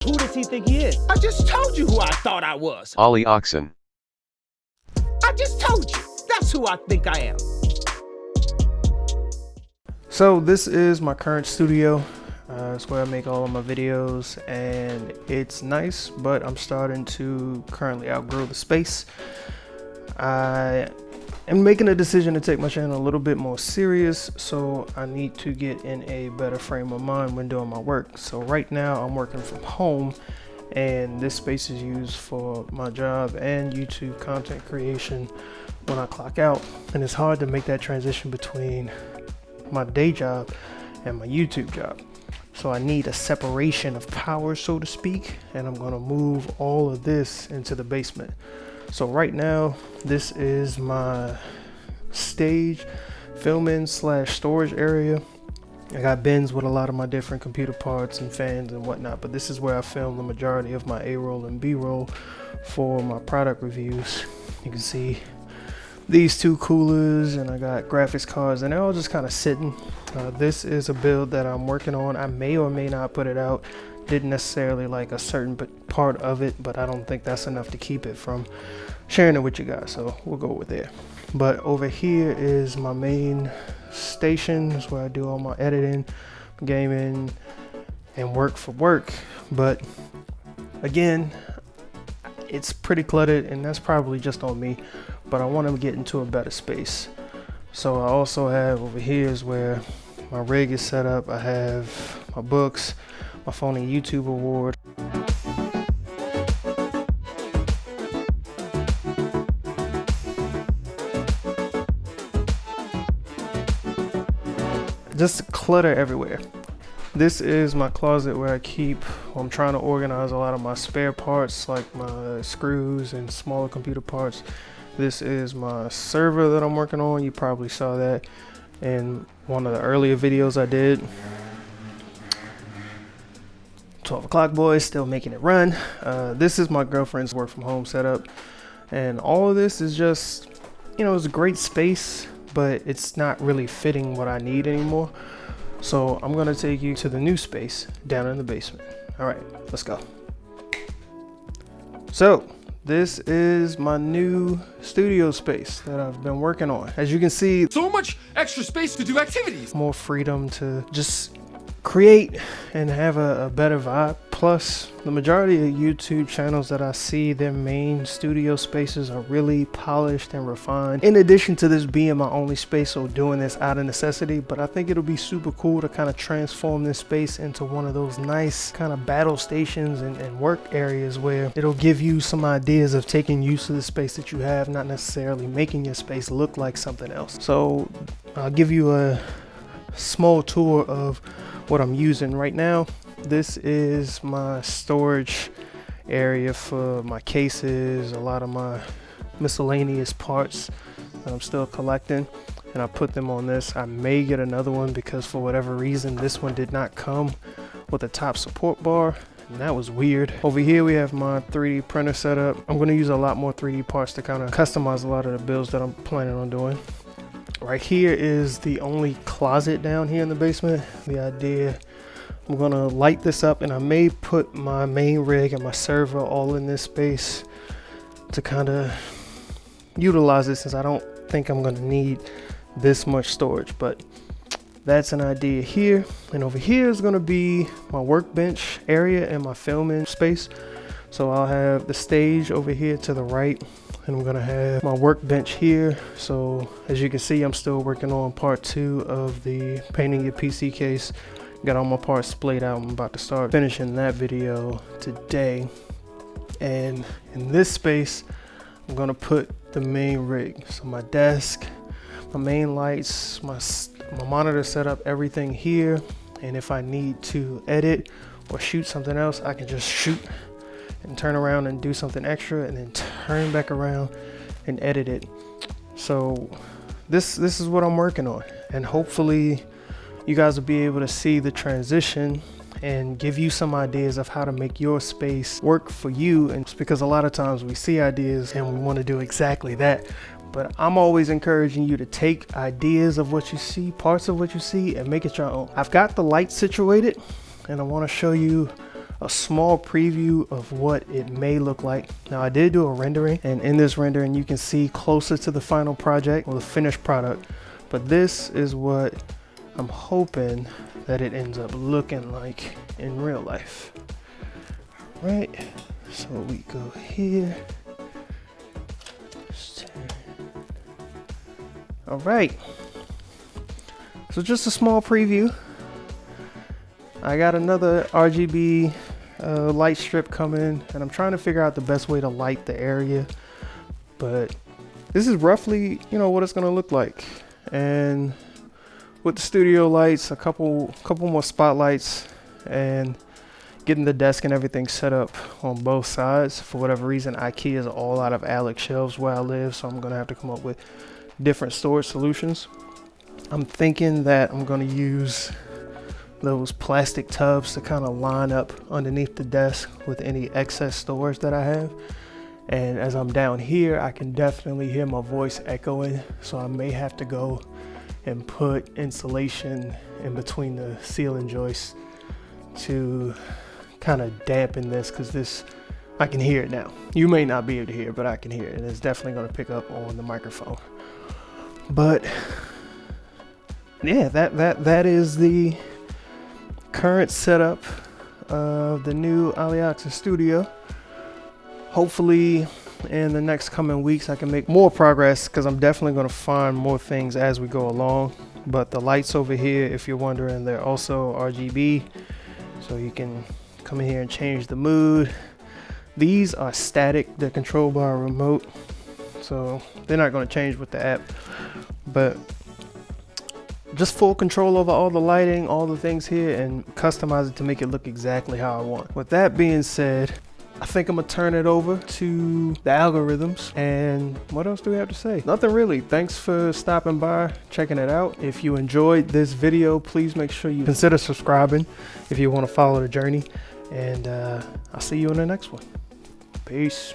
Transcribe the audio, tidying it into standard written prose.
Who does he think he is? I just told you who I thought I was. Ollie Oxen. I just told you. That's who I think I am. So this is my current studio. It's where I make all of my videos, and it's nice, but I'm starting to currently outgrow the space. I am making a decision to take my channel a little bit more serious, so I need to get in a better frame of mind when doing my work. So right now I'm working from home, and this space is used for my job and YouTube content creation when I clock out, and it's hard to make that transition between my day job and my YouTube job. So I need a separation of power, so to speak, and I'm gonna move all of this into the basement. So right now, this is my stage, filming / storage area. I got bins with a lot of my different computer parts and fans and whatnot, but this is where I film the majority of my A-roll and B-roll for my product reviews. You can see these two coolers, and I got graphics cards, and they're all just kind of sitting. This is a build that I'm working on. I may or may not put it out. Didn't necessarily like a certain part of it, but I don't think that's enough to keep it from sharing it with you guys, so we'll go with there. But over here is my main station. It's where I do all my editing, gaming, and work for work. But again, it's pretty cluttered, and that's probably just on me, but I want to get into a better space. So I also have over here is where my rig is set up. I have my books, my phone and YouTube award. Just clutter everywhere. This is my closet where I keep, I'm trying to organize a lot of my spare parts, like my screws and smaller computer parts. This is my server that I'm working on. You probably saw that in one of the earlier videos I did. 12 o'clock boys, still making it run. This is my girlfriend's work from home setup. And all of this is just, you know, it's a great space, but it's not really fitting what I need anymore. So I'm gonna take you to the new space down in the basement. All right, let's go. So this is my new studio space that I've been working on. As you can see, so much extra space to do activities. More freedom to just create and have a better vibe. Plus, the majority of YouTube channels that I see, their main studio spaces are really polished and refined. In addition to this being my only space, so doing this out of necessity, but I think it'll be super cool to kind of transform this space into one of those nice kind of battle stations and work areas where it'll give you some ideas of taking use of the space that you have, not necessarily making your space look like something else. So I'll give you a small tour of what I'm using right now. This is my storage area for my cases, a lot of my miscellaneous parts that I'm still collecting, and I put them on this. I may get another one because for whatever reason this one did not come with a top support bar, and that was weird. Over here we have my 3D printer setup. I'm going to use a lot more 3D parts to kind of customize a lot of the builds that I'm planning on doing. Right here is the only closet down here in the basement. The idea, I'm gonna light this up, and I may put my main rig and my server all in this space to kind of utilize it, since I don't think I'm gonna need this much storage, but that's an idea here. And over here is gonna be my workbench area and my filming space. So I'll have the stage over here to the right, and I'm gonna have my workbench here. So as you can see, I'm still working on part 2 of the painting your PC case. Got all my parts splayed out. I'm about to start finishing that video today. And in this space, I'm gonna put the main rig. So my desk, my main lights, my monitor setup, everything here. And if I need to edit or shoot something else, I can just shoot and turn around and do something extra, and then turn back around and edit it. So this is what I'm working on, and hopefully you guys will be able to see the transition and give you some ideas of how to make your space work for you. And it's because a lot of times we see ideas and we want to do exactly that, but I'm always encouraging you to take ideas of what you see, parts of what you see, and make it your own. I've got the light situated, and I want to show you a small preview of what it may look like. Now I did do a rendering, and in this rendering you can see closer to the final project or the finished product, but this is what I'm hoping that it ends up looking like in real life. All right, so we go here. All right, so just a small preview. I got another RGB light strip coming, and I'm trying to figure out the best way to light the area, but this is roughly, you know, what it's gonna look like. And with the studio lights, a couple more spotlights, and getting the desk and everything set up on both sides. For whatever reason, IKEA is all out of Alex shelves where I live, so I'm gonna have to come up with different storage solutions. I'm thinking that I'm gonna use those plastic tubs to kind of line up underneath the desk with any excess storage that I have. And as I'm down here, I can definitely hear my voice echoing, so I may have to go and put insulation in between the ceiling joists to kind of dampen this, because this, I can hear it now. You may not be able to hear it, but I can hear it, and it's definitely going to pick up on the microphone. But yeah, that is the current setup of the new Alexa Studio. Hopefully in the next coming weeks I can make more progress, because I'm definitely going to find more things as we go along. But the lights over here, if you're wondering, they're also RGB, so you can come in here and change the mood. These are static, they're controlled by a remote, so they're not going to change with the app, but just full control over all the lighting, all the things here, and customize it to make it look exactly how I want. With that being said, I think I'm gonna turn it over to the algorithms. And what else do we have to say? Nothing really. Thanks for stopping by, checking it out. If you enjoyed this video, please make sure you consider subscribing if you want to follow the journey. And I'll see you in the next one. Peace.